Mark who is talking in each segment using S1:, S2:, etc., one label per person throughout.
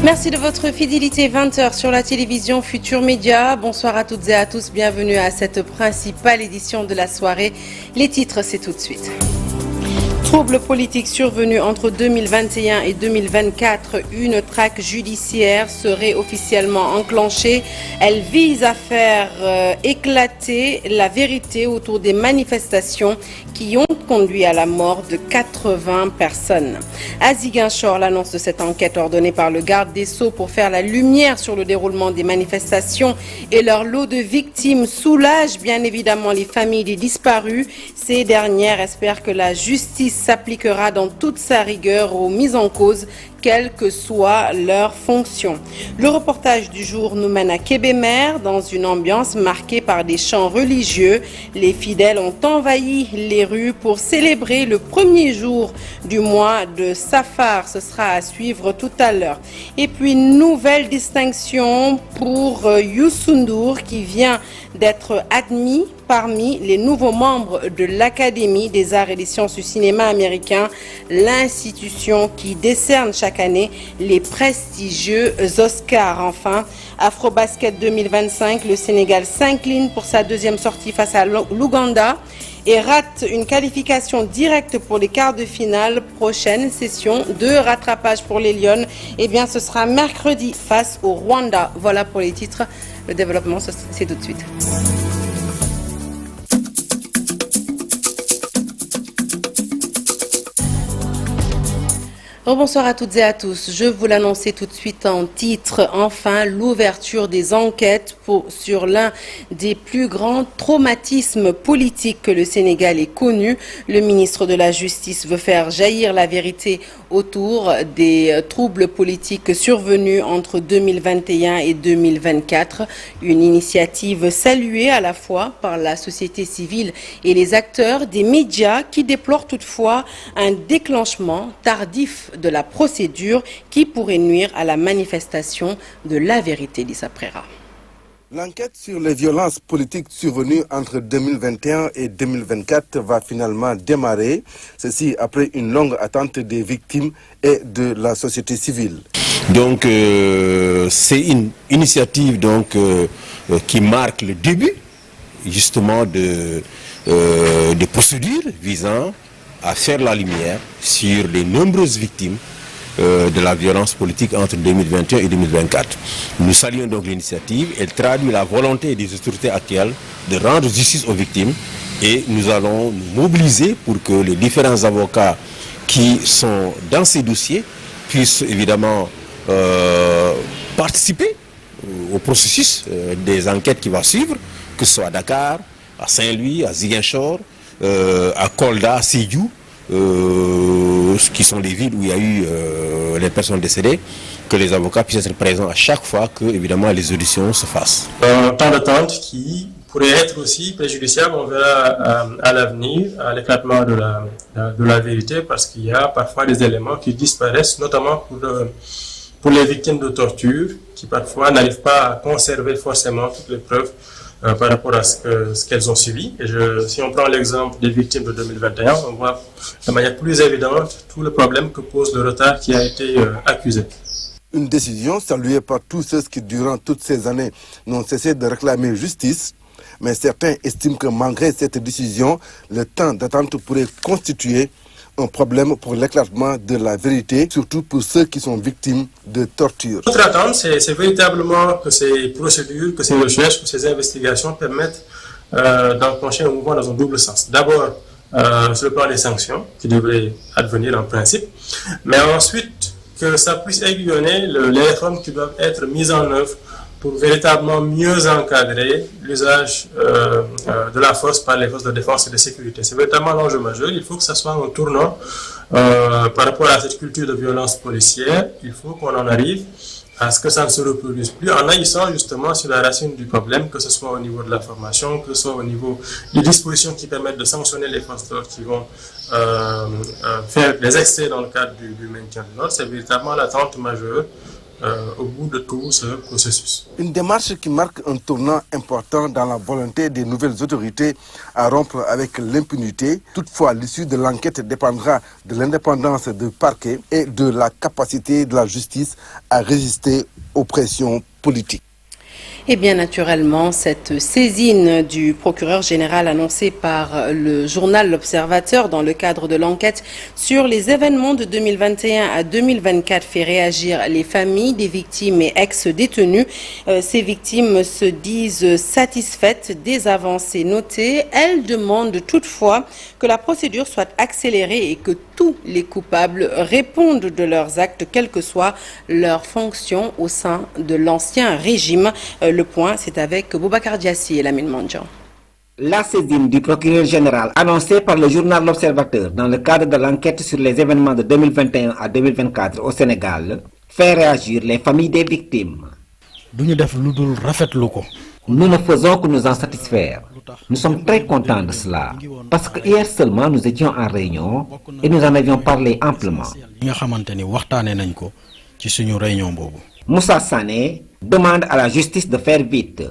S1: Merci de votre fidélité. 20h sur la télévision Futur Média. Bonsoir à toutes et à tous. Bienvenue à cette principale édition de la soirée. Les titres, c'est tout de suite. Troubles politiques survenus entre 2021 et 2024, une traque judiciaire serait officiellement enclenchée. Elle vise à faire éclater la vérité autour des manifestations qui ont conduit à la mort de 80 personnes. À Ziguinchor, l'annonce de cette enquête ordonnée par le garde des Sceaux pour faire la lumière sur le déroulement des manifestations et leur lot de victimes soulage bien évidemment les familles des disparus. Ces dernières espèrent que la justice s'appliquera dans toute sa rigueur aux mises en cause, quelle que soit leur fonction. Le reportage du jour nous mène à Kébémer, dans une ambiance marquée par des chants religieux. Les fidèles ont envahi les rues pour célébrer le premier jour du mois de Safar. Ce sera à suivre tout à l'heure. Et puis, nouvelle distinction pour Youssou N'Dour qui vient d'être admis parmi les nouveaux membres de l'Académie des arts et des sciences du cinéma américain, l'institution qui décerne chaque année les prestigieux Oscars. Enfin, Afrobasket 2025, le Sénégal s'incline pour sa deuxième sortie face à l'Ouganda et rate une qualification directe pour les quarts de finale. Prochaine session de rattrapage pour les Lions, eh bien ce sera mercredi face au Rwanda. Voilà pour les titres. Le développement, c'est tout de suite. Bonsoir à toutes et à tous. Je vous l'annonçais tout de suite en titre. Enfin, l'ouverture des enquêtes sur l'un des plus grands traumatismes politiques que le Sénégal ait connu. Le ministre de la Justice veut faire jaillir la vérité autour des troubles politiques survenus entre 2021 et 2024. Une initiative saluée à la fois par la société civile et les acteurs des médias qui déplorent toutefois un déclenchement tardif de la procédure qui pourrait nuire à la manifestation de la vérité, Lisa Prera.
S2: L'enquête sur les violences politiques survenues entre 2021 et 2024 va finalement démarrer, ceci après une longue attente des victimes et de la société civile.
S3: Donc c'est une initiative qui marque le début justement de procédures visant à faire la lumière sur les nombreuses victimes de la violence politique entre 2021 et 2024. Nous saluons donc l'initiative. Elle traduit la volonté des autorités actuelles de rendre justice aux victimes et nous allons nous mobiliser pour que les différents avocats qui sont dans ces dossiers puissent évidemment participer au processus des enquêtes qui va suivre, que ce soit à Dakar, à Saint-Louis, à Ziguinchor, à Kolda, à Sédhiou, qui sont les villes où il y a eu les personnes décédées, que les avocats puissent être présents à chaque fois que évidemment les auditions se fassent.
S4: Un temps d'attente qui pourrait être aussi préjudiciable, on verra à l'avenir, à l'éclatement de la vérité, parce qu'il y a parfois des éléments qui disparaissent, notamment pour les victimes de torture, qui parfois n'arrivent pas à conserver forcément toutes les preuves par rapport à ce qu'elles ont subi. Et si on prend l'exemple des victimes de 2021, on voit de manière plus évidente tout le problème que pose le retard qui a été accusé.
S2: Une décision saluée par tous ceux qui, durant toutes ces années, n'ont cessé de réclamer justice. Mais certains estiment que malgré cette décision, le temps d'attente pourrait constituer un problème pour l'éclatement de la vérité, surtout pour ceux qui sont victimes de torture.
S4: Notre attente, c'est véritablement que ces procédures, que ces recherches, que ces investigations permettent d'enclencher un mouvement dans un double sens. D'abord, sur le plan des sanctions, qui devraient advenir en principe, mais ensuite que ça puisse aiguillonner les réformes qui doivent être mises en œuvre pour véritablement mieux encadrer l'usage de la force par les forces de défense et de sécurité. C'est véritablement l'enjeu majeur. Il faut que ça soit un tournant par rapport à cette culture de violence policière. Il faut qu'on en arrive à ce que ça ne se reproduise plus en agissant justement sur la racine du problème, que ce soit au niveau de la formation, que ce soit au niveau des dispositions qui permettent de sanctionner les forces de l'ordre qui vont faire des excès dans le cadre du maintien de l'ordre. C'est véritablement l'attente majeure au bout de tout ce processus.
S2: Une démarche qui marque un tournant important dans la volonté des nouvelles autorités à rompre avec l'impunité. Toutefois, l'issue de l'enquête dépendra de l'indépendance du parquet et de la capacité de la justice à résister aux pressions politiques.
S1: Et bien naturellement, cette saisine du procureur général annoncée par le journal L'Observateur dans le cadre de l'enquête sur les événements de 2021 à 2024 fait réagir les familles des victimes et ex-détenus. Ces victimes se disent satisfaites des avancées notées. Elles demandent toutefois que la procédure soit accélérée et que tous les coupables répondent de leurs actes, quelle que soit leur fonction au sein de l'ancien régime. Le point, c'est avec Boubacar Diassi et Lamine Mandjan.
S5: La saisine du procureur général annoncée par le journal L'Observateur dans le cadre de l'enquête sur les événements de 2021 à 2024 au Sénégal fait réagir les familles des victimes. Nous ne faisons que nous en satisfaire. Nous sommes très contents de cela, parce que hier seulement nous étions en réunion et nous en avions parlé amplement. Moussa Sané demande à la justice de faire vite.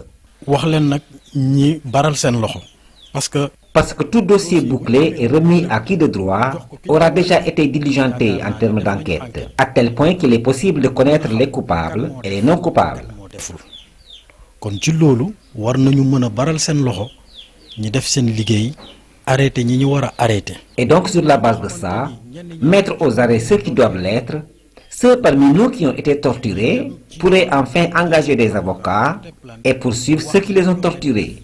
S5: Parce que tout dossier bouclé et remis à qui de droit aura déjà été diligenté en termes d'enquête, à tel point qu'il est possible de connaître les coupables et les non coupables. Et donc sur la base de ça, mettre aux arrêts ceux qui doivent l'être. Ceux parmi nous qui ont été torturés pourraient enfin engager des avocats et poursuivre ceux qui les ont torturés.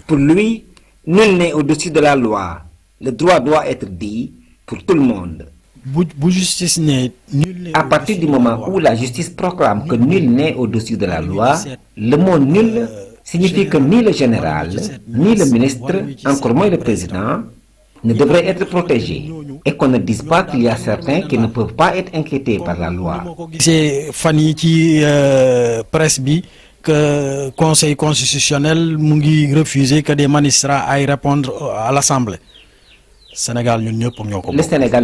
S5: Pour lui, nul n'est au-dessus de la loi. Le droit doit être dit pour tout le monde. À partir du moment où la justice proclame que nul n'est au-dessus de la loi, le mot nul signifie que ni le général, ni le ministre, encore moins le président, ne devraient être protégés et qu'on ne dise pas qu'il y a certains qui ne peuvent pas être inquiétés par la loi.
S6: C'est Fanny qui presse que le Conseil constitutionnel a refusé que des magistrats aillent répondre à l'Assemblée.
S5: Le Sénégal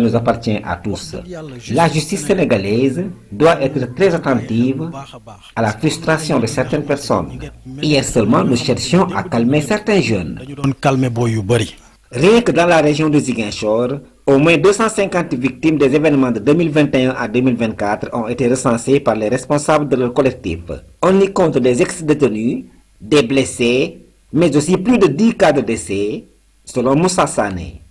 S5: nous appartient à tous. La justice sénégalaise doit être très attentive à la frustration de certaines personnes. Hier seulement, nous cherchions à calmer certains jeunes. Rien que dans la région de Ziguinchor, au moins 250 victimes des événements de 2021 à 2024 ont été recensées par les responsables de leur collectif. On y compte des ex-détenus, des blessés, mais aussi plus de 10 cas de décès, selon Moussa Sané.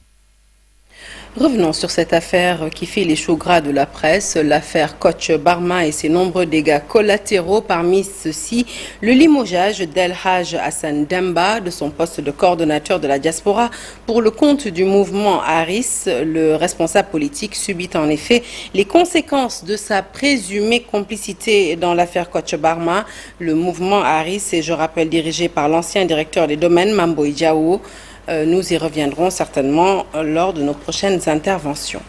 S1: Revenons sur cette affaire qui fait les choux gras de la presse, l'affaire Coach Barma et ses nombreux dégâts collatéraux. Parmi ceux-ci, le limogeage d'El Haj Hassan Demba de son poste de coordonnateur de la diaspora pour le compte du mouvement Harris. Le responsable politique subit en effet les conséquences de sa présumée complicité dans l'affaire Coach Barma. Le mouvement Harris est, je rappelle, dirigé par l'ancien directeur des domaines Mamboy Diawo. Nous y reviendrons certainement lors de nos prochaines interventions.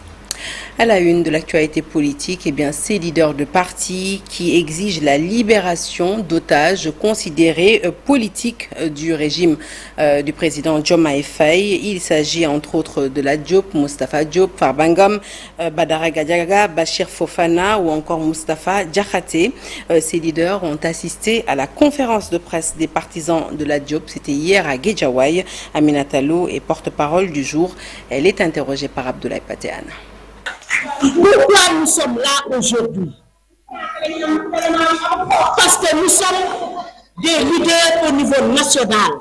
S1: À la une de l'actualité politique, ces leaders de partis qui exigent la libération d'otages considérés politiques du régime du président Diomaye Faye. Il s'agit entre autres de la Diop, Moustapha Diop, Farbangom, Badara Gadiaga, Bachir Fofana ou encore Moustapha Diakhaté. Ces leaders ont assisté à la conférence de presse des partisans de la Diop. C'était hier à Guédiawaye. Aminata Lo est porte-parole du jour. Elle est interrogée par Abdoulaye Patéane.
S7: Pourquoi nous sommes là aujourd'hui? Parce que nous sommes des leaders au niveau national.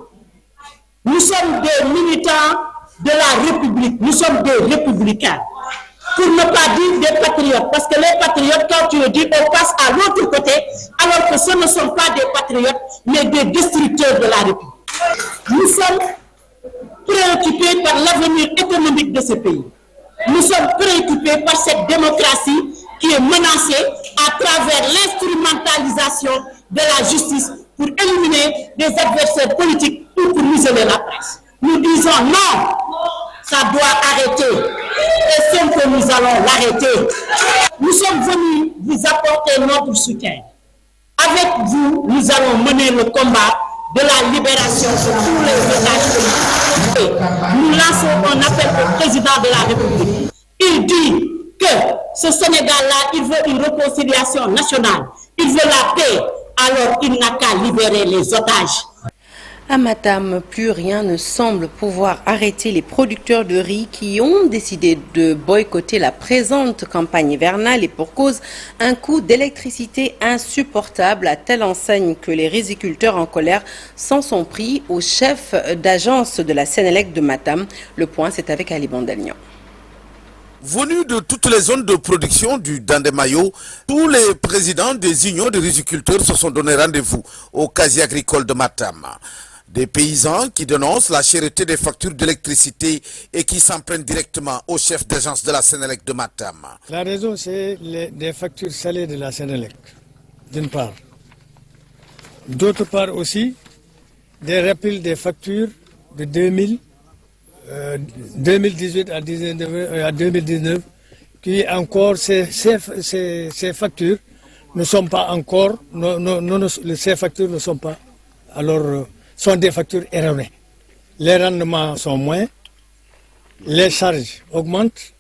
S7: Nous sommes des militants de la République. Nous sommes des républicains. Pour ne pas dire des patriotes. Parce que les patriotes, quand tu le dis, on passe à l'autre côté, alors que ce ne sont pas des patriotes, mais des destructeurs de la République. Nous sommes préoccupés par l'avenir économique de ce pays. Nous sommes préoccupés par cette démocratie qui est menacée à travers l'instrumentalisation de la justice pour éliminer des adversaires politiques ou pour museler la presse. Nous disons non, ça doit arrêter. Et c'est que nous allons l'arrêter. Nous sommes venus vous apporter notre soutien. Avec vous, nous allons mener le combat de la libération de tous les otages politiques. Nous lançons un appel au président de la République. Il dit que ce Sénégal-là, il veut une réconciliation nationale. Il veut la paix. Alors, il n'a qu'à libérer les otages.
S1: À Matam, plus rien ne semble pouvoir arrêter les producteurs de riz qui ont décidé de boycotter la présente campagne hivernale et pour cause un coût d'électricité insupportable à telle enseigne que les riziculteurs en colère s'en sont pris au chef d'agence de la Sénélec de Matam. Le point, c'est avec Ali Bandagnan.
S8: Venus de toutes les zones de production du Dandemayo, tous les présidents des unions de riziculteurs se sont donné rendez-vous au casier agricole de Matam. Des paysans qui dénoncent la cherté des factures d'électricité et qui s'en prennent directement au chef d'agence de la Sénélec de Matam.
S9: La raison, c'est les factures salées de la Sénélec, d'une part. D'autre part aussi, des rappels des factures de 2018 à 2019, qui encore, ces factures ne sont pas encore, ces factures ne sont pas, alors sont des factures erronées. Les rendements sont moins, les charges augmentent,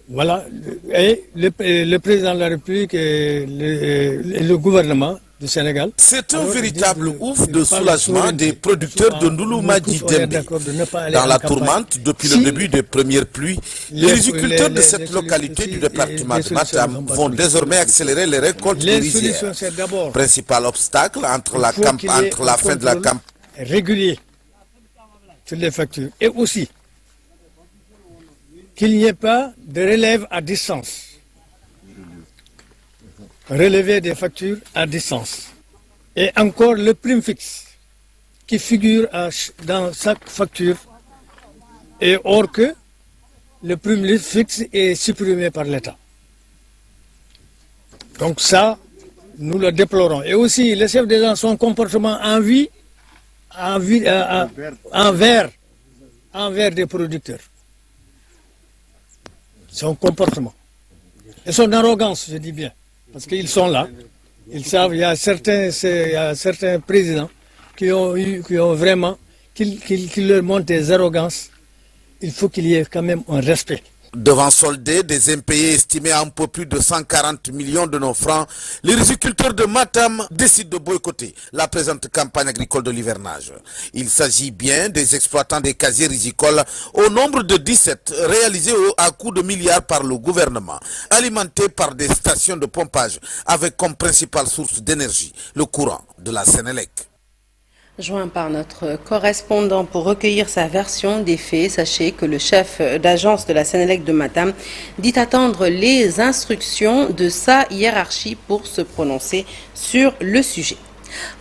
S9: voilà, et le président de la République et le gouvernement du Sénégal.
S8: C'est un véritable ouf de soulagement des producteurs de Ndouloumadji Dembe. Dans la tourmente, depuis le début des premières pluies, les riziculteurs de cette localité du département de Matam vont désormais accélérer les récoltes de rizières. Principal obstacle entre la fin de la campagne
S9: régulier sur les factures et aussi qu'il n'y ait pas de relève à distance. Relever des factures à distance. Et encore le prime fixe qui figure dans chaque facture. Et or que le prime fixe est supprimé par l'État. Donc ça, nous le déplorons. Et aussi, le chef des gens, son comportement envers des producteurs. Son comportement. Et son arrogance, je dis bien. Parce qu'ils sont là, ils savent, il y a certains présidents qui ont vraiment, qui leur montrent des arrogances. Il faut qu'il y ait quand même un respect.
S8: Devant solder des impayés estimés à un peu plus de 140 millions de nos francs, les riziculteurs de Matam décident de boycotter la présente campagne agricole de l'hivernage. Il s'agit bien des exploitants des casiers rizicoles au nombre de 17 réalisés à coût de milliards par le gouvernement, alimentés par des stations de pompage avec comme principale source d'énergie le courant de la Sénélec.
S1: Joint par notre correspondant pour recueillir sa version des faits, sachez que le chef d'agence de la Sénélec de Matam dit attendre les instructions de sa hiérarchie pour se prononcer sur le sujet.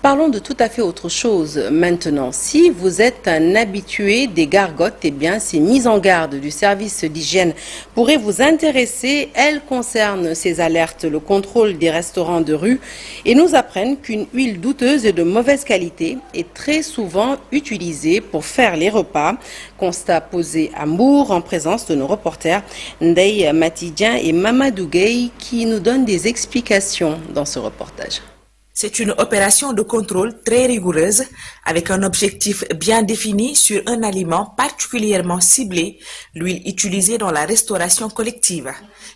S1: Parlons de tout à fait autre chose maintenant. Si vous êtes un habitué des gargotes, eh bien ces mises en garde du service d'hygiène pourraient vous intéresser. Elles concernent ces alertes, le contrôle des restaurants de rue et nous apprennent qu'une huile douteuse et de mauvaise qualité est très souvent utilisée pour faire les repas. Constat posé à Mour en présence de nos reporters Ndeye Matidien et Mamadou Gueye qui nous donnent des explications dans ce reportage.
S10: C'est une opération de contrôle très rigoureuse avec un objectif bien défini sur un aliment particulièrement ciblé, l'huile utilisée dans la restauration collective.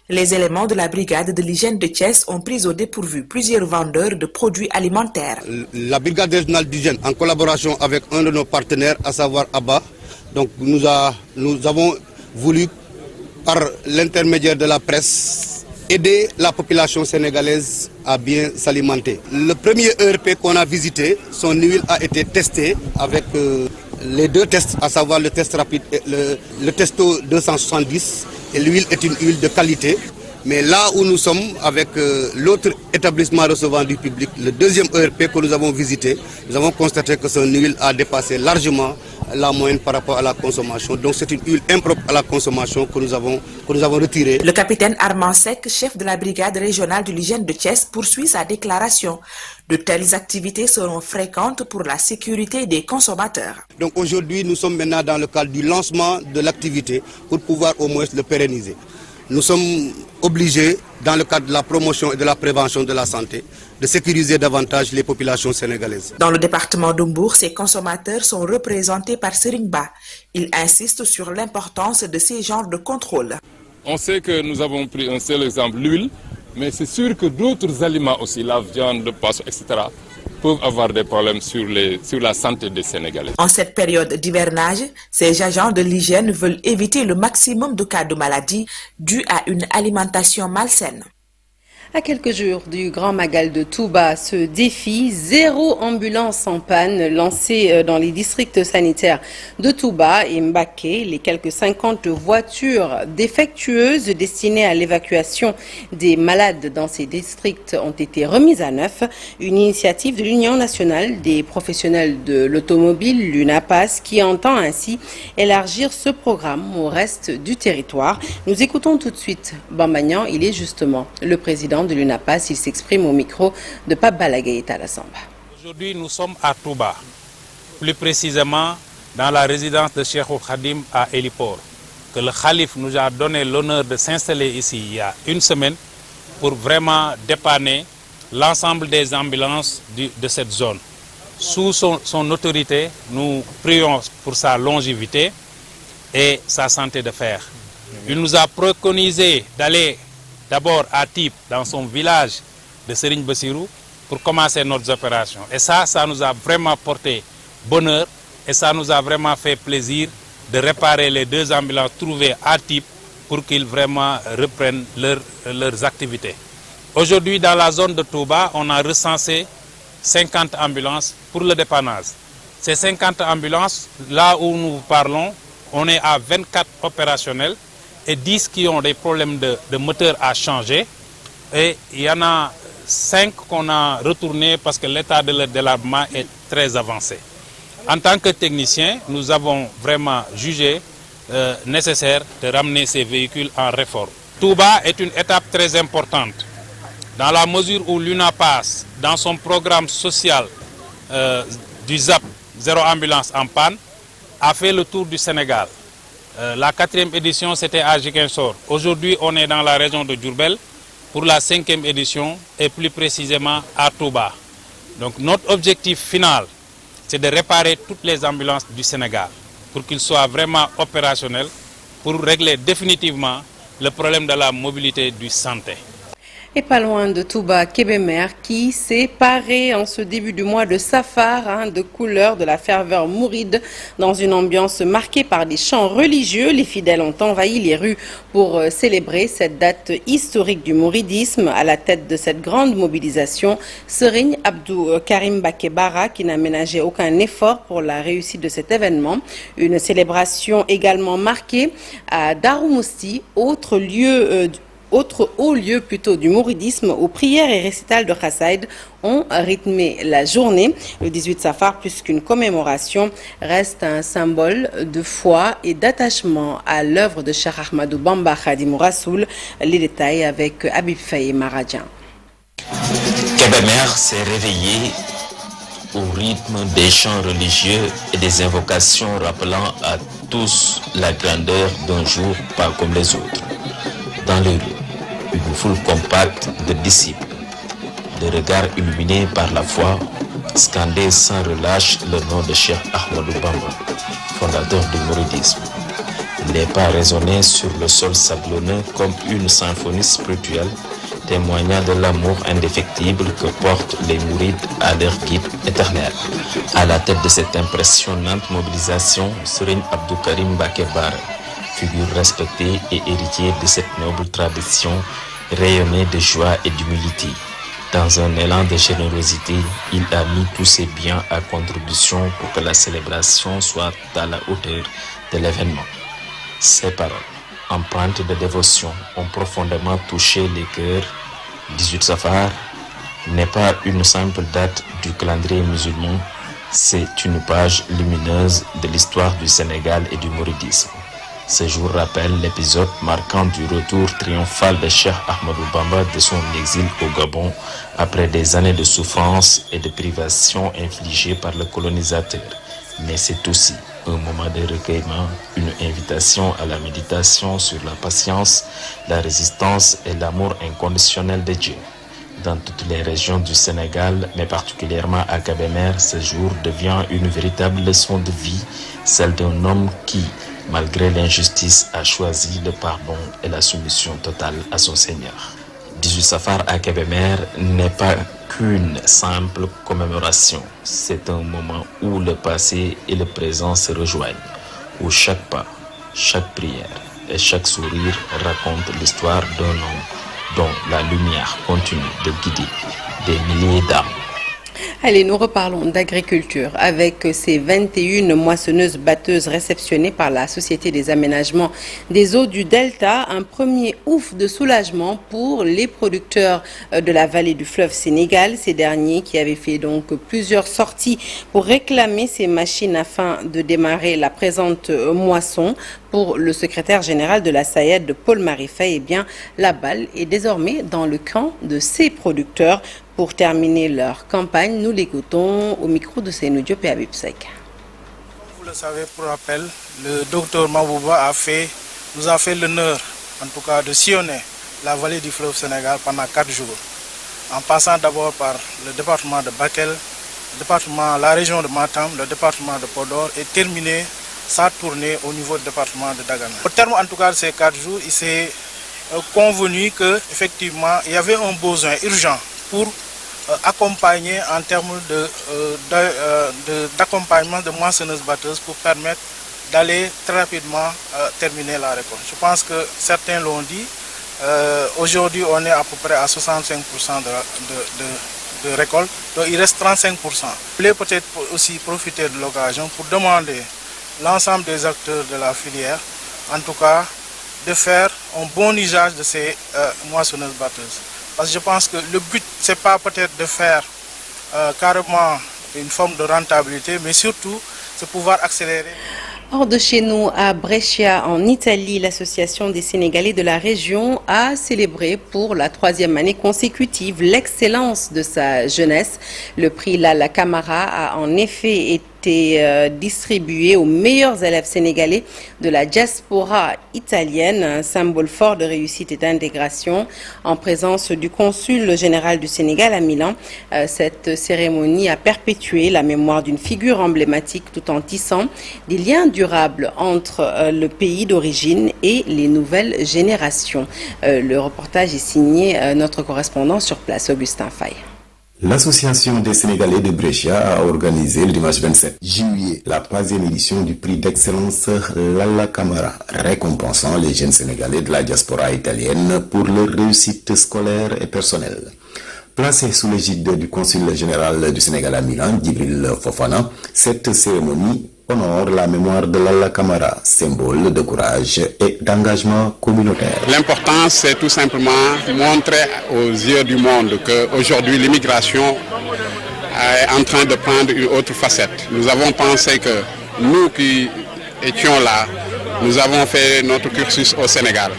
S10: Les éléments de la brigade de l'hygiène de Thiès ont pris au dépourvu plusieurs vendeurs de produits alimentaires.
S11: La brigade régionale d'hygiène, en collaboration avec un de nos partenaires, à savoir ABBA, donc nous avons voulu, par l'intermédiaire de la presse, aider la population sénégalaise à bien s'alimenter. Le premier ERP qu'on a visité, son huile a été testée avec les deux tests, à savoir le test rapide et le testo 270. Et l'huile est une huile de qualité. Mais là où nous sommes avec l'autre établissement recevant du public, le deuxième ERP que nous avons visité, nous avons constaté que son huile a dépassé largement la moyenne par rapport à la consommation. Donc c'est une huile impropre à la consommation que nous avons retirée.
S10: Le capitaine Armand Sec, chef de la brigade régionale de l'hygiène de Thiès, poursuit sa déclaration. De telles activités seront fréquentes pour la sécurité des consommateurs.
S11: Donc aujourd'hui, nous sommes maintenant dans le cadre du lancement de l'activité pour pouvoir au moins le pérenniser. Nous sommes obligés, dans le cadre de la promotion et de la prévention de la santé, de sécuriser davantage les populations sénégalaises.
S10: Dans le département d'Umbour, ces consommateurs sont représentés par Serigne Ba. Il insiste sur l'importance de ces genres de contrôle.
S12: On sait que nous avons pris un seul exemple, l'huile, mais c'est sûr que d'autres aliments aussi, la viande, le poisson, etc., peuvent avoir des problèmes sur la santé des Sénégalais.
S10: En cette période d'hivernage, ces agents de l'hygiène veulent éviter le maximum de cas de maladies dus à une alimentation malsaine.
S1: À quelques jours du Grand Magal de Touba, ce défi, 0 ambulance en panne, lancé dans les districts sanitaires de Touba et Mbaké. Les quelques 50 voitures défectueuses destinées à l'évacuation des malades dans ces districts ont été remises à neuf. Une initiative de l'Union nationale des professionnels de l'automobile, l'UNAPAS, qui entend ainsi élargir ce programme au reste du territoire. Nous écoutons tout de suite Bambagnan, il est justement le président de l'UNAPAS, il s'exprime au micro de Pape Balagaï Talassamba.
S13: Aujourd'hui, nous sommes à Touba, plus précisément dans la résidence de Cheikh Khadim à Héliport, que le Khalif nous a donné l'honneur de s'installer ici il y a une semaine pour vraiment dépanner l'ensemble des ambulances de cette zone. Sous son autorité, nous prions pour sa longévité et sa santé de fer. Il nous a préconisé d'aller d'abord à Typ, dans son village de Serigne Bassirou, pour commencer nos opérations. Et ça nous a vraiment porté bonheur et ça nous a vraiment fait plaisir de réparer les 2 ambulances trouvées à Typ pour qu'ils vraiment reprennent leurs activités. Aujourd'hui, dans la zone de Touba, on a recensé 50 ambulances pour le dépannage. Ces 50 ambulances, là où nous parlons, on est à 24 opérationnels et 10 qui ont des problèmes de moteur à changer. Et il y en a 5 qu'on a retournés parce que l'état de leur délabrement est très avancé. En tant que technicien, nous avons vraiment jugé nécessaire de ramener ces véhicules en réforme. Touba est une étape très importante dans la mesure où l'UNAPAS, dans son programme social du ZAP, Zéro Ambulance en panne, a fait le tour du Sénégal. La 4e édition, c'était à Ziguinchor. Aujourd'hui, on est dans la région de Diourbel pour la 5e édition et plus précisément à Touba. Donc notre objectif final, c'est de réparer toutes les ambulances du Sénégal pour qu'ils soient vraiment opérationnels pour régler définitivement le problème de la mobilité du santé.
S1: Et pas loin de Touba, Kébémer, qui s'est paré en ce début du mois de Safar de couleurs de la ferveur mouride. Dans une ambiance marquée par des chants religieux, les fidèles ont envahi les rues pour célébrer cette date historique du mouridisme. À la tête de cette grande mobilisation, Serigne Abdou Karim Mbacké Bara, qui n'a ménagé aucun effort pour la réussite de cet événement. Une célébration également marquée à Darou Mousti, autre haut lieu plutôt du mouridisme, où prières et récitals de Khassaïd ont rythmé la journée. Le 18 Safar, plus qu'une commémoration, reste un symbole de foi et d'attachement à l'œuvre de Cheikh Ahmadou Bamba Khadimou Rassoul. Les détails avec Habib Faye Maradien.
S14: Kébémer s'est réveillé au rythme des chants religieux et des invocations rappelant à tous la grandeur d'un jour pas comme les autres. Dans les rues, une foule compacte de disciples, de regards illuminés par la foi, scandait sans relâche le nom de Cheikh Ahmadou Bamba, fondateur du mouridisme. Les pas résonnaient sur le sol sablonneux comme une symphonie spirituelle, témoignant de l'amour indéfectible que portent les mourides à leur guide éternel. À la tête de cette impressionnante mobilisation, Serigne Abdou Karim Mbacké Bara, figure respectée et héritier de cette noble tradition, rayonnée de joie et d'humilité. Dans un élan de générosité, il a mis tous ses biens à contribution pour que la célébration soit à la hauteur de l'événement. Ces paroles, empreintes de dévotion, ont profondément touché les cœurs. 18 Safar n'est pas une simple date du calendrier musulman, c'est une page lumineuse de l'histoire du Sénégal et du mouridisme. Ce jour rappelle l'épisode marquant du retour triomphal de Cheikh Ahmadou Bamba de son exil au Gabon après des années de souffrance et de privation infligées par le colonisateur. Mais c'est aussi un moment de recueillement, une invitation à la méditation sur la patience, la résistance et l'amour inconditionnel de Dieu. Dans toutes les régions du Sénégal, mais particulièrement à Kébémer, ce jour devient une véritable leçon de vie, celle d'un homme qui, malgré l'injustice, a choisi le pardon et la soumission totale à son Seigneur. 18 Safar à Kébémer n'est pas qu'une simple commémoration. C'est un moment où le passé et le présent se rejoignent, où chaque pas, chaque prière et chaque sourire raconte l'histoire d'un homme dont la lumière continue de guider des milliers d'âmes.
S1: Allez, nous reparlons d'agriculture avec ces 21 moissonneuses-batteuses réceptionnées par la Société des aménagements des eaux du Delta. Un premier ouf de soulagement pour les producteurs de la vallée du fleuve Sénégal. Ces derniers qui avaient fait donc plusieurs sorties pour réclamer ces machines afin de démarrer la présente moisson. Pour le secrétaire général de la SAED, Paul-Marie Faye, eh bien, la balle est désormais dans le camp de ces producteurs. Pour terminer leur campagne, nous l'écoutons au micro de Seynou Diop et Habib Seck.
S15: Vous le savez, pour rappel, le docteur Mabouba nous a fait l'honneur, en tout cas, de sillonner la vallée du fleuve Sénégal pendant 4 jours, en passant d'abord par le département de Bakel, la région de Matam, le département de Podor, et terminer sa tournée au niveau du département de Dagana. Au terme, en tout cas, de ces 4 jours, il s'est convenu qu'effectivement, il y avait un besoin urgent pour accompagner en termes d'accompagnement de moissonneuses-batteuses pour permettre d'aller très rapidement terminer la récolte. Je pense que certains l'ont dit, aujourd'hui on est à peu près à 65% de récolte, donc il reste 35%. Je voulais peut-être aussi profiter de l'occasion pour demander l'ensemble des acteurs de la filière, en tout cas, de faire un bon usage de ces moissonneuses-batteuses. Parce que je pense que le but, ce n'est pas peut-être de faire carrément une forme de rentabilité, mais surtout, c'est pouvoir accélérer.
S1: Hors de chez nous, à Brescia, en Italie, l'association des Sénégalais de la région a célébré pour la 3e année consécutive l'excellence de sa jeunesse. Le prix Lalla Camara a en effet été distribué aux meilleurs élèves sénégalais de la diaspora italienne, un symbole fort de réussite et d'intégration. En présence du consul général du Sénégal à Milan, cette cérémonie a perpétué la mémoire d'une figure emblématique tout en tissant des liens durables entre le pays d'origine et les nouvelles générations. Le reportage est signé notre correspondant sur place, Augustin Faye.
S16: L'Association des Sénégalais de Brescia a organisé le dimanche 27 juillet la 3e édition du prix d'excellence Lalla Camara, récompensant les jeunes Sénégalais de la diaspora italienne pour leur réussite scolaire et personnelle. Placée sous l'égide du consul général du Sénégal à Milan, Djibril Fofana, cette cérémonie honore la mémoire de Lalla Camara, symbole de courage et d'engagement communautaire.
S17: L'important, c'est tout simplement montrer aux yeux du monde qu'aujourd'hui, l'immigration est en train de prendre une autre facette. Nous avons pensé que nous qui étions là, nous avons fait notre cursus au Sénégal.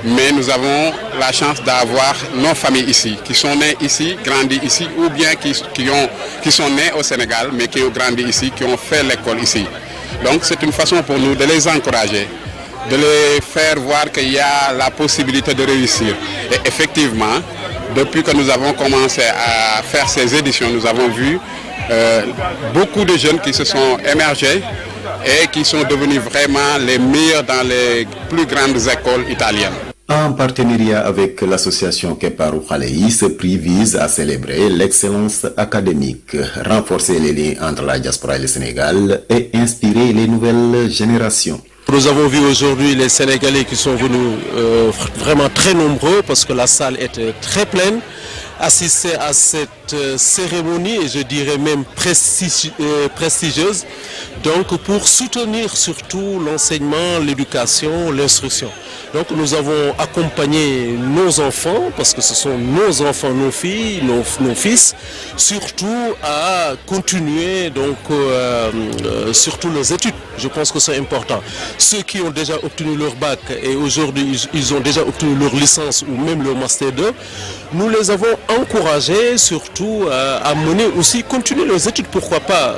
S17: Mais nous avons la chance d'avoir nos familles ici, qui sont nées ici, grandis ici, ou bien qui sont nés au Sénégal, mais qui ont grandi ici, qui ont fait l'école ici. Donc c'est une façon pour nous de les encourager, de les faire voir qu'il y a la possibilité de réussir. Et effectivement, depuis que nous avons commencé à faire ces éditions, nous avons vu beaucoup de jeunes qui se sont émergés et qui sont devenus vraiment les meilleurs dans les plus grandes écoles italiennes.
S16: En partenariat avec l'association Keparu Khalei, ce prix vise à célébrer l'excellence académique, renforcer les liens entre la diaspora et le Sénégal et inspirer les nouvelles générations.
S18: Nous avons vu aujourd'hui les Sénégalais qui sont venus vraiment très nombreux parce que la salle était très pleine. Assister à cette cérémonie, et je dirais même prestigieuse, donc pour soutenir surtout l'enseignement, l'éducation, l'instruction. Donc nous avons accompagné nos enfants, parce que ce sont nos enfants, nos filles, nos fils, surtout à continuer donc surtout les études. Je pense que c'est important. Ceux qui ont déjà obtenu leur bac et aujourd'hui ils ont déjà obtenu leur licence ou même leur master 2, nous les avons encouragés surtout à mener aussi, continuer leurs études, pourquoi pas,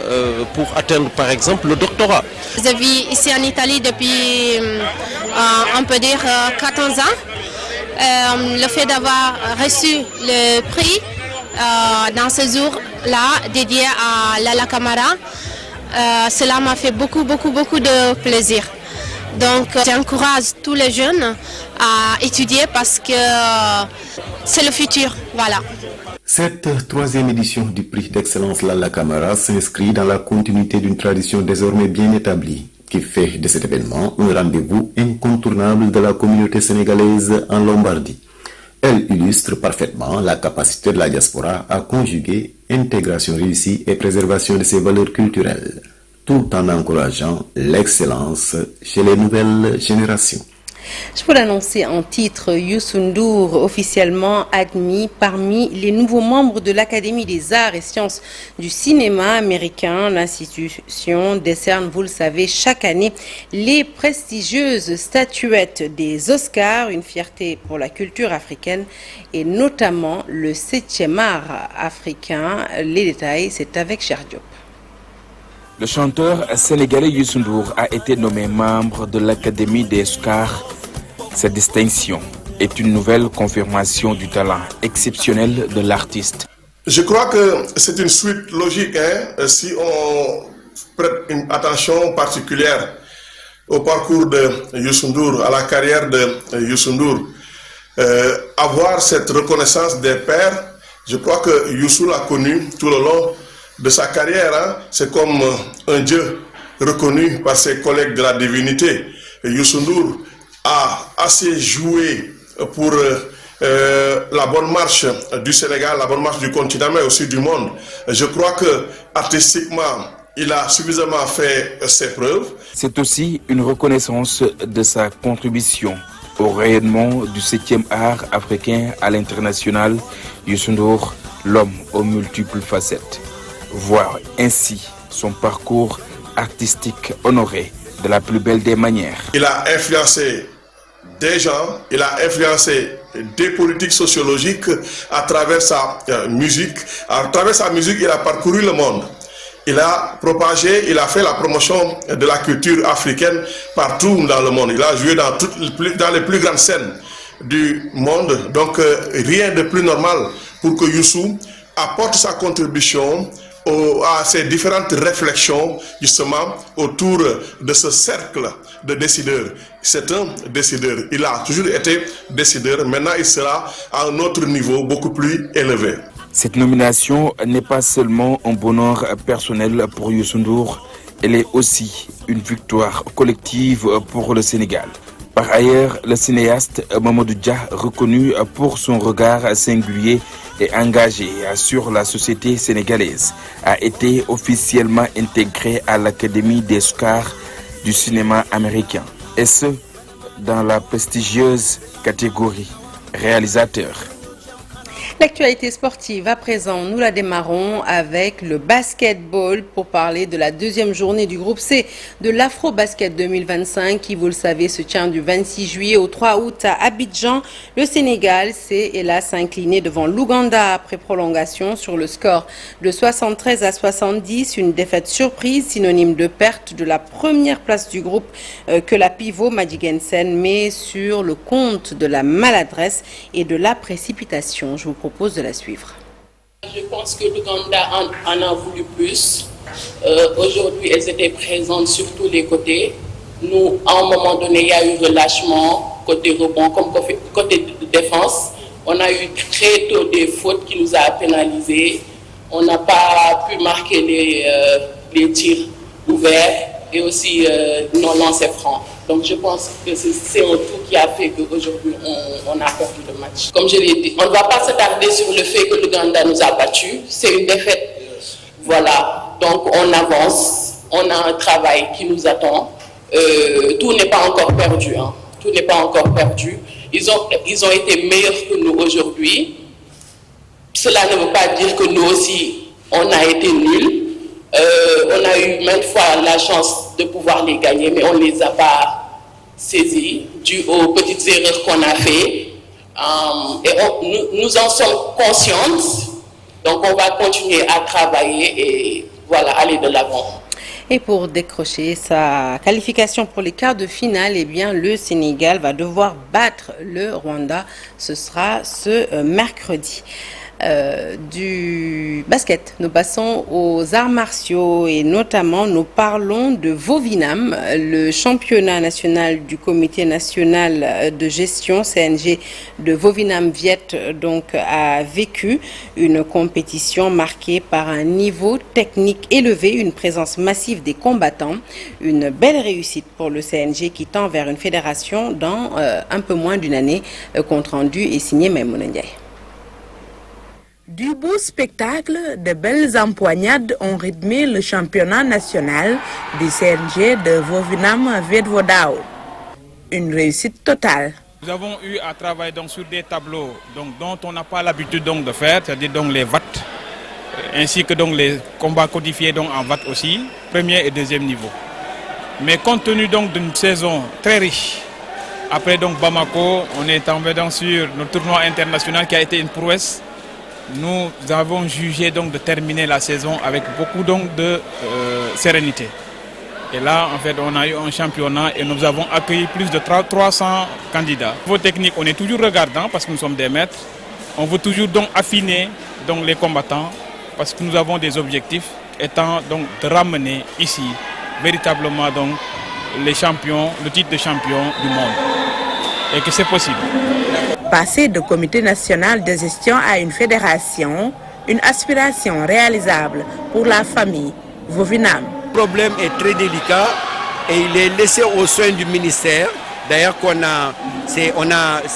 S18: pour atteindre par exemple le doctorat.
S19: Je vis ici en Italie depuis, on peut dire, 14 ans. Le fait d'avoir reçu le prix dans ce jour-là dédié à Lalla Camara, cela m'a fait beaucoup de plaisir. Donc j'encourage tous les jeunes à étudier parce que c'est le futur. Voilà.
S16: Cette troisième édition du prix d'excellence Lalla Camara s'inscrit dans la continuité d'une tradition désormais bien établie qui fait de cet événement un rendez-vous incontournable de la communauté sénégalaise en Lombardie. Elle illustre parfaitement la capacité de la diaspora à conjuguer intégration réussie et préservation de ses valeurs culturelles, tout en encourageant l'excellence chez les nouvelles générations.
S1: Je vous l'annoncer en titre, Youssou N'Dour officiellement admis parmi les nouveaux membres de l'Académie des arts et sciences du cinéma américain. L'institution décerne, vous le savez, chaque année les prestigieuses statuettes des Oscars, une fierté pour la culture africaine et notamment le 7e art africain. Les détails, c'est avec Cher Diop.
S20: Le chanteur sénégalais Youssou N'Dour a été nommé membre de l'Académie des Oscars. Cette distinction est une nouvelle confirmation du talent exceptionnel de l'artiste.
S21: Je crois que c'est une suite logique si on prête une attention particulière au parcours de Youssou N'Dour, à la carrière de Youssou N'Dour. Avoir cette reconnaissance des pairs, je crois que Youssou l'a connu tout le long de sa carrière. C'est comme un dieu reconnu par ses collègues de la divinité. Youssou N'Dour a assez joué pour la bonne marche du Sénégal, la bonne marche du continent, mais aussi du monde. Je crois que artistiquement, il a suffisamment fait ses preuves.
S20: C'est aussi une reconnaissance de sa contribution au rayonnement du 7e art africain à l'international. Youssou N'Dour, l'homme aux multiples facettes. Voir ainsi son parcours artistique honoré de la plus belle des manières.
S21: Il a influencé des gens, il a influencé des politiques sociologiques à travers sa musique. À travers sa musique, il a parcouru le monde. Il a propagé, il a fait la promotion de la culture africaine partout dans le monde. Il a joué dans les plus grandes scènes du monde. Donc rien de plus normal pour que Youssou apporte sa contribution à ces différentes réflexions justement autour de ce cercle de décideurs. C'est un décideur. Il a toujours été décideur. Maintenant, il sera à un autre niveau beaucoup plus élevé.
S20: Cette nomination n'est pas seulement un bonheur personnel pour Youssou N'Dour, elle est aussi une victoire collective pour le Sénégal. Par ailleurs, le cinéaste Mamadou Dia, reconnu pour son regard singulier et engagé sur la société sénégalaise, a été officiellement intégré à l'Académie des Oscars du cinéma américain. Et ce, dans la prestigieuse catégorie réalisateur.
S1: L'actualité sportive à présent, nous la démarrons avec le basketball pour parler de la deuxième journée du groupe C de l'Afro-Basket 2025 qui, vous le savez, se tient du 26 juillet au 3 août à Abidjan. Le Sénégal s'est hélas incliné devant l'Ouganda après prolongation sur le score de 73 à 70, une défaite surprise synonyme de perte de la première place du groupe que la pivot Madjigensen met sur le compte de la maladresse et de la précipitation. Je vous propose de la suivre.
S22: Je pense que l'Ouganda en a voulu plus. Aujourd'hui, elles étaient présentes sur tous les côtés. Nous, à un moment donné, il y a eu relâchement, côté rebond, comme côté défense. On a eu très tôt des fautes qui nous a pénalisés. On n'a pas pu marquer les tirs ouverts et aussi nos lancers francs. Donc je pense que c'est un tout qui a fait qu'aujourd'hui on a perdu le match. Comme je l'ai dit, on ne va pas s'attarder sur le fait que l'Ouganda nous a battus. C'est une défaite. Voilà. Donc on avance. On a un travail qui nous attend. Tout n'est pas encore perdu. Hein. Tout n'est pas encore perdu. Ils ont été meilleurs que nous aujourd'hui. Cela ne veut pas dire que nous aussi, on a été nuls. On a eu maintes fois la chance de pouvoir les gagner, mais on ne les a pas saisis dû aux petites erreurs qu'on a fait. Et nous en sommes conscientes, donc on va continuer à travailler et voilà, aller de l'avant.
S1: Et pour décrocher sa qualification pour les quarts de finale, eh bien, le Sénégal va devoir battre le Rwanda. Ce sera ce mercredi. du basket. Nous passons aux arts martiaux et notamment nous parlons de Vovinam, le championnat national du comité national de gestion CNG de Vovinam Viet donc a vécu une compétition marquée par un niveau technique élevé, une présence massive des combattants, une belle réussite pour le CNG qui tend vers une fédération dans un peu moins d'une année. Compte rendu et signé Maïmouna Ndiaye.
S3: Du beau spectacle, de belles empoignades ont rythmé le championnat national du CNG de Vovinam Viet Vo Dao. Une réussite totale.
S13: Nous avons eu à travailler donc sur des tableaux dont on n'a pas l'habitude de faire, c'est-à-dire donc les VAT, ainsi que donc les combats codifiés donc en VAT aussi, premier et deuxième niveau. Mais compte tenu donc d'une saison très riche, après donc Bamako, on est tombé donc sur notre tournoi international qui a été une prouesse. Nous avons jugé donc de terminer la saison avec beaucoup donc de sérénité. Et là, en fait, on a eu un championnat et nous avons accueilli plus de 300 candidats. Au niveau technique, on est toujours regardant parce que nous sommes des maîtres. On veut toujours donc affiner donc les combattants parce que nous avons des objectifs étant donc de ramener ici véritablement donc les champions, le titre de champion du monde. Et que c'est possible.
S3: Passer de comité national de gestion à une fédération, une aspiration réalisable pour la famille Vovinam.
S4: Le problème est très délicat et il est laissé aux soins du ministère. D'ailleurs, c'est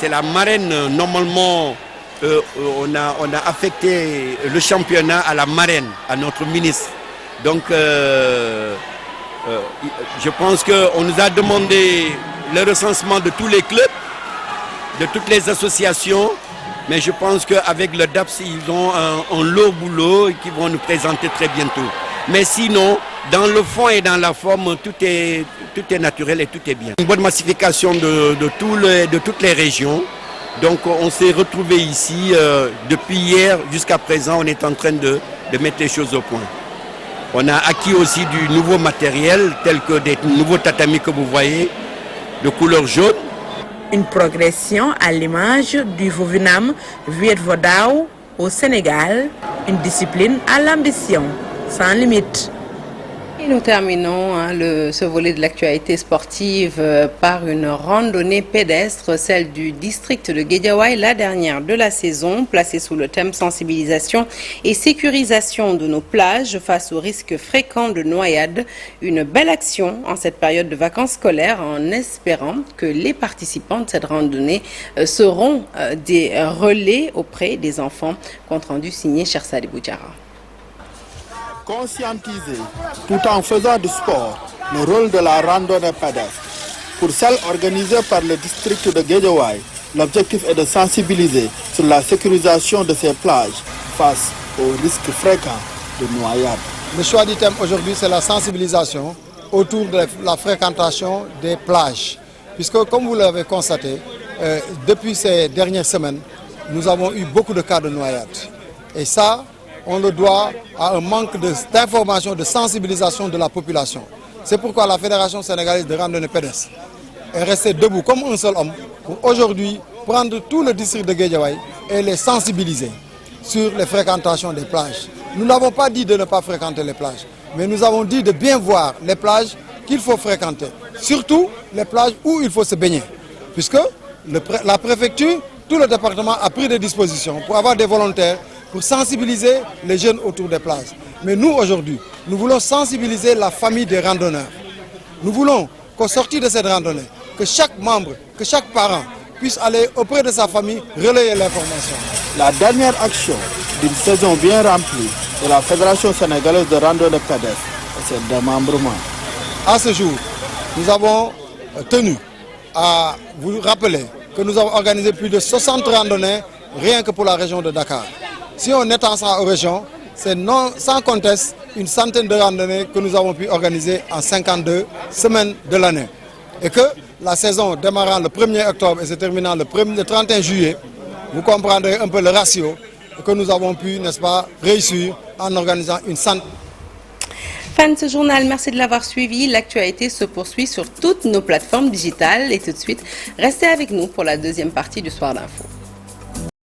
S4: la marraine, normalement, on a affecté le championnat à la marraine, à notre ministre. Donc, je pense qu'on nous a demandé le recensement de tous les clubs, de toutes les associations, mais je pense qu'avec le DAPS, ils ont un lourd boulot qui vont nous présenter très bientôt. Mais sinon, dans le fond et dans la forme, tout est naturel et tout est bien. Une bonne massification de toutes les régions. Donc on s'est retrouvés ici, depuis hier jusqu'à présent, on est en train de mettre les choses au point. On a acquis aussi du nouveau matériel, tel que des nouveaux tatamis que vous voyez, de couleur jaune.
S3: Une progression à l'image du Vovinam Viet Vo Dao au Sénégal, une discipline à l'ambition, sans limite.
S1: Et nous terminons ce volet de l'actualité sportive par une randonnée pédestre, celle du district de Guédiawaye, la dernière de la saison, placée sous le thème sensibilisation et sécurisation de nos plages face aux risques fréquents de noyade. Une belle action en cette période de vacances scolaires en espérant que les participants de cette randonnée seront des relais auprès des enfants. Compte rendu signé Chersali Boudjara.
S23: Conscientiser, tout en faisant du sport, le rôle de la randonnée pédestre. Pour celle organisée par le district de Guédiawaye, l'objectif est de sensibiliser sur la sécurisation de ces plages face aux risques fréquents de noyade.
S24: Le choix du thème aujourd'hui, c'est la sensibilisation autour de la fréquentation des plages. Puisque, comme vous l'avez constaté, depuis ces dernières semaines, nous avons eu beaucoup de cas de noyade. Et ça, on le doit à un manque d'information, de sensibilisation de la population. C'est pourquoi la Fédération sénégalaise de randonnée pédestre est restée debout comme un seul homme pour aujourd'hui prendre tout le district de Guédiawaye et les sensibiliser sur les fréquentations des plages. Nous n'avons pas dit de ne pas fréquenter les plages, mais nous avons dit de bien voir les plages qu'il faut fréquenter. Surtout les plages où il faut se baigner. Puisque la préfecture, tout le département a pris des dispositions pour avoir des volontaires pour sensibiliser les jeunes autour des plages. Mais nous, aujourd'hui, nous voulons sensibiliser la famille des randonneurs. Nous voulons qu'au sortir de cette randonnée, que chaque membre, que chaque parent puisse aller auprès de sa famille relayer l'information.
S23: La dernière action d'une saison bien remplie de la Fédération sénégalaise de randonnée pédestre est ce démembrement.
S24: À ce jour, nous avons tenu à vous rappeler que nous avons organisé plus de 60 randonnées rien que pour la région de Dakar. Si on étend ça aux régions, c'est sans conteste une centaine de randonnées que nous avons pu organiser en 52 semaines de l'année. Et que la saison démarrant le 1er octobre et se terminant le 31 juillet, vous comprendrez un peu le ratio que nous avons pu, n'est-ce pas, réussir en organisant une centaine.
S1: Fin de ce journal, merci de l'avoir suivi. L'actualité se poursuit sur toutes nos plateformes digitales. Et tout de suite, restez avec nous pour la deuxième partie du Soir d'Info.